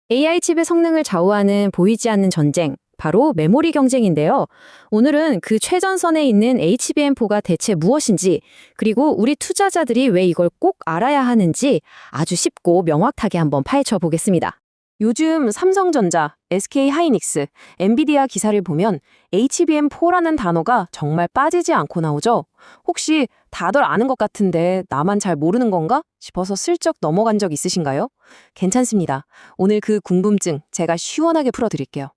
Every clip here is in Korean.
AI 칩의 성능을 좌우하는 보이지 않는 전쟁, 바로 메모리 경쟁인데요. 오늘은 그 최전선에 있는 HBM4가 대체 무엇인지, 그리고 우리 투자자들이 왜 이걸 꼭 알아야 하는지 아주 쉽고 명확하게 한번 파헤쳐 보겠습니다. 요즘 삼성전자, SK하이닉스, 엔비디아 기사를 보면 HBM4라는 단어가 정말 빠지지 않고 나오죠. 혹시 다들 아는 것 같은데 나만 잘 모르는 건가 싶어서 슬쩍 넘어간 적 있으신가요? 괜찮습니다. 오늘 그 궁금증 제가 시원하게 풀어드릴게요.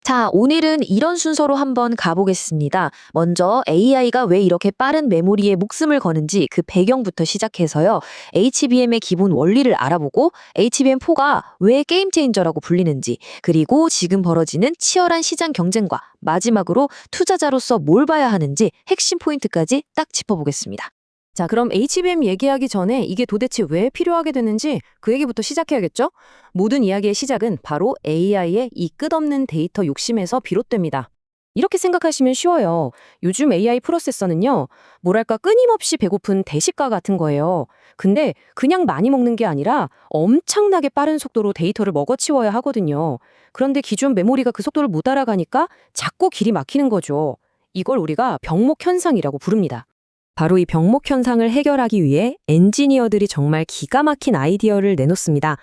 자, 오늘은 이런 순서로 한번 가보겠습니다. 먼저 AI가 왜 이렇게 빠른 메모리에 목숨을 거는지 그 배경부터 시작해서요. HBM의 기본 원리를 알아보고 HBM4가 왜 게임 체인저라고 불리는지, 그리고 지금 벌어지는 치열한 시장 경쟁과 마지막으로 투자자로서 뭘 봐야 하는지 핵심 포인트까지 딱 짚어보겠습니다. 자, 그럼 HBM 얘기하기 전에 이게 도대체 왜 필요하게 되는지 그 얘기부터 시작해야겠죠? 모든 이야기의 시작은 바로 AI의 이 끝없는 데이터 욕심에서 비롯됩니다. 이렇게 생각하시면 쉬워요. 요즘 AI 프로세서는요, 뭐랄까 끊임없이 배고픈 대식가 같은 거예요. 근데 그냥 많이 먹는 게 아니라 엄청나게 빠른 속도로 데이터를 먹어치워야 하거든요. 그런데 기존 메모리가 그 속도를 못 따라가니까 자꾸 길이 막히는 거죠. 이걸 우리가 병목 현상이라고 부릅니다. 바로 이 병목 현상을 해결하기 위해 엔지니어들이 정말 기가 막힌 아이디어를 내놓습니다.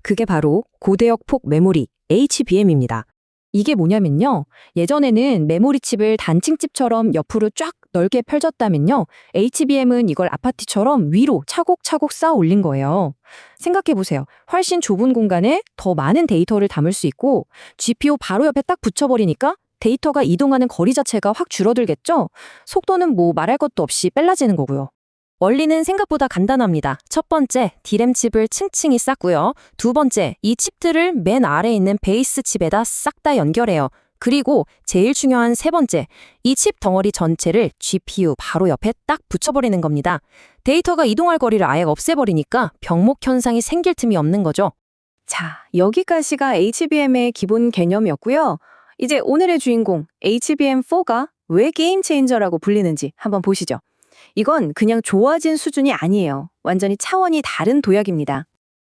그게 바로 고대역 폭 메모리, HBM입니다. 이게 뭐냐면요. 예전에는 메모리 칩을 단층집처럼 옆으로 쫙 넓게 펼쳤다면요. HBM은 이걸 아파트처럼 위로 차곡차곡 쌓아 올린 거예요. 생각해보세요. 훨씬 좁은 공간에 더 많은 데이터를 담을 수 있고 GPU 바로 옆에 딱 붙여버리니까 데이터가 이동하는 거리 자체가 확 줄어들겠죠? 속도는 뭐 말할 것도 없이 빨라지는 거고요. 원리는 생각보다 간단합니다. 첫 번째, D램 칩을 층층이 쌓고요. 두 번째, 이 칩들을 맨 아래에 있는 베이스 칩에다 싹 다 연결해요. 그리고 제일 중요한 세 번째, 이 칩 덩어리 전체를 GPU 바로 옆에 딱 붙여버리는 겁니다. 데이터가 이동할 거리를 아예 없애버리니까 병목 현상이 생길 틈이 없는 거죠. 자, 여기까지가 HBM의 기본 개념이었고요. 이제 오늘의 주인공 HBM4가 왜 게임 체인저라고 불리는지 한번 보시죠. 이건 그냥 좋아진 수준이 아니에요. 완전히 차원이 다른 도약입니다.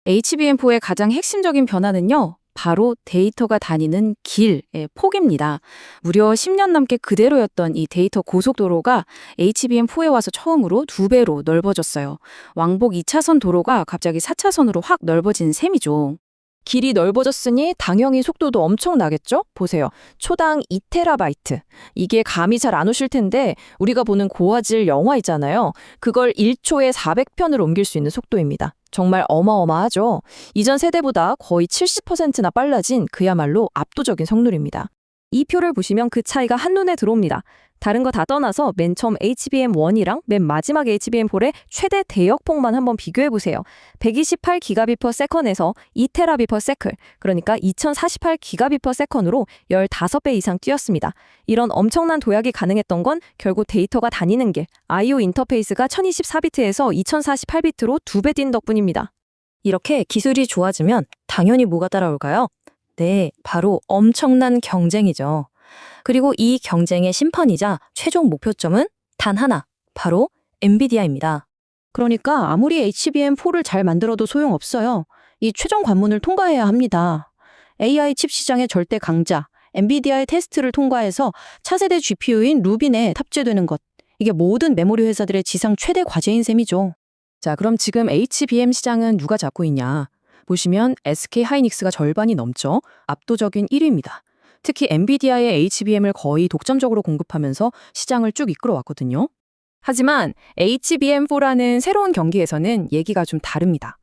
HBM4의 가장 핵심적인 변화는요. 바로 데이터가 다니는 길의 폭입니다. 무려 10년 넘게 그대로였던 이 데이터 고속도로가 HBM4에 와서 처음으로 2배로 넓어졌어요. 왕복 2차선 도로가 갑자기 4차선으로 확 넓어진 셈이죠. 길이 넓어졌으니 당연히 속도도 엄청 나겠죠? 보세요. 초당 2테라바이트. 이게 감이 잘 안 오실 텐데 우리가 보는 고화질 영화 있잖아요. 그걸 1초에 400편을 옮길 수 있는 속도입니다. 정말 어마어마하죠? 이전 세대보다 거의 70%나 빨라진 그야말로 압도적인 성능입니다. 이 표를 보시면 그 차이가 한눈에 들어옵니다. 다른 거 다 떠나서 맨 처음 HBM1이랑 맨 마지막 HBM4의 최대 대역폭만 한번 비교해보세요. 128기가빗/s에서 2테라빗/s, 그러니까 2048기가빗/s으로 15배 이상 뛰었습니다. 이런 엄청난 도약이 가능했던 건 결국 데이터가 다니는 길, I/O 인터페이스가 1024비트에서 2048비트로 2배 뛴 덕분입니다. 이렇게 기술이 좋아지면 당연히 뭐가 따라올까요? 네, 바로 엄청난 경쟁이죠. 그리고 이 경쟁의 심판이자 최종 목표점은 단 하나, 바로 엔비디아입니다. 그러니까 아무리 HBM4를 잘 만들어도 소용없어요. 이 최종 관문을 통과해야 합니다. AI 칩 시장의 절대 강자, 엔비디아의 테스트를 통과해서 차세대 GPU인 루빈에 탑재되는 것. 이게 모든 메모리 회사들의 지상 최대 과제인 셈이죠. 자, 그럼 지금 HBM 시장은 누가 잡고 있냐? 보시면 SK하이닉스가 절반이 넘죠. 압도적인 1위입니다. 특히 엔비디아의 HBM을 거의 독점적으로 공급하면서 시장을 쭉 이끌어왔거든요. 하지만 HBM4라는 새로운 경기에서는 얘기가 좀 다릅니다.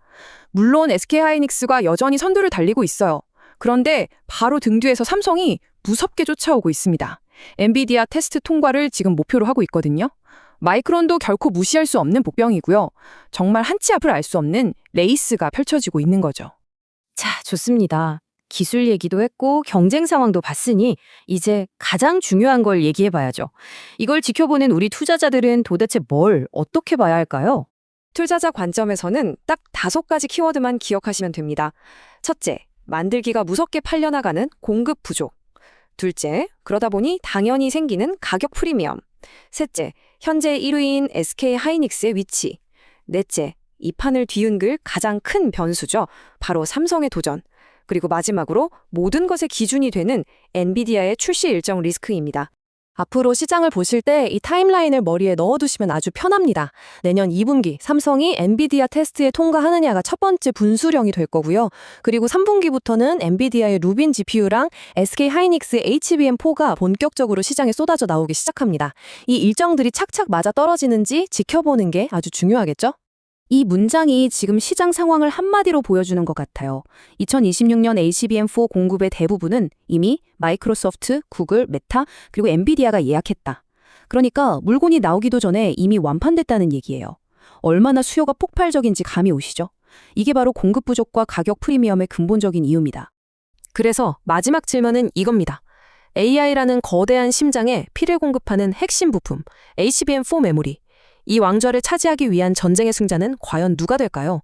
물론 SK하이닉스가 여전히 선두를 달리고 있어요. 그런데 바로 등 뒤에서 삼성이 무섭게 쫓아오고 있습니다. 엔비디아 테스트 통과를 지금 목표로 하고 있거든요. 마이크론도 결코 무시할 수 없는 복병이고요. 정말 한치 앞을 알 수 없는 레이스가 펼쳐지고 있는 거죠. 자, 좋습니다. 기술 얘기도 했고 경쟁 상황도 봤으니 이제 가장 중요한 걸 얘기해봐야죠. 이걸 지켜보는 우리 투자자들은 도대체 뭘 어떻게 봐야 할까요? 투자자 관점에서는 딱 5가지 키워드만 기억하시면 됩니다. 첫째, 만들기가 무섭게 팔려나가는 공급 부족. 둘째, 그러다 보니 당연히 생기는 가격 프리미엄. 셋째, 현재 1위인 SK하이닉스의 위치. 넷째, 이 판을 뒤흔들 가장 큰 변수죠. 바로 삼성의 도전. 그리고 마지막으로 모든 것의 기준이 되는 엔비디아의 출시 일정 리스크입니다. 앞으로 시장을 보실 때 이 타임라인을 머리에 넣어두시면 아주 편합니다. 내년 2분기 삼성이 엔비디아 테스트에 통과하느냐가 첫 번째 분수령이 될 거고요. 그리고 3분기부터는 엔비디아의 루빈 GPU랑 SK 하이닉스의 HBM4가 본격적으로 시장에 쏟아져 나오기 시작합니다. 이 일정들이 착착 맞아 떨어지는지 지켜보는 게 아주 중요하겠죠? 이 문장이 지금 시장 상황을 한마디로 보여주는 것 같아요. 2026년 HBM4 공급의 대부분은 이미 마이크로소프트, 구글, 메타, 그리고 엔비디아가 예약했다. 그러니까 물건이 나오기도 전에 이미 완판됐다는 얘기예요. 얼마나 수요가 폭발적인지 감이 오시죠? 이게 바로 공급 부족과 가격 프리미엄의 근본적인 이유입니다. 그래서 마지막 질문은 이겁니다. AI라는 거대한 심장에 피를 공급하는 핵심 부품, HBM4 메모리. 이 왕좌를 차지하기 위한 전쟁의 승자는 과연 누가 될까요?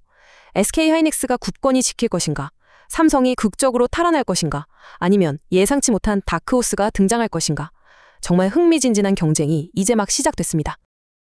SK 하이닉스가 굳건히 지킬 것인가? 삼성이 극적으로 탈환할 것인가? 아니면 예상치 못한 다크호스가 등장할 것인가? 정말 흥미진진한 경쟁이 이제 막 시작됐습니다.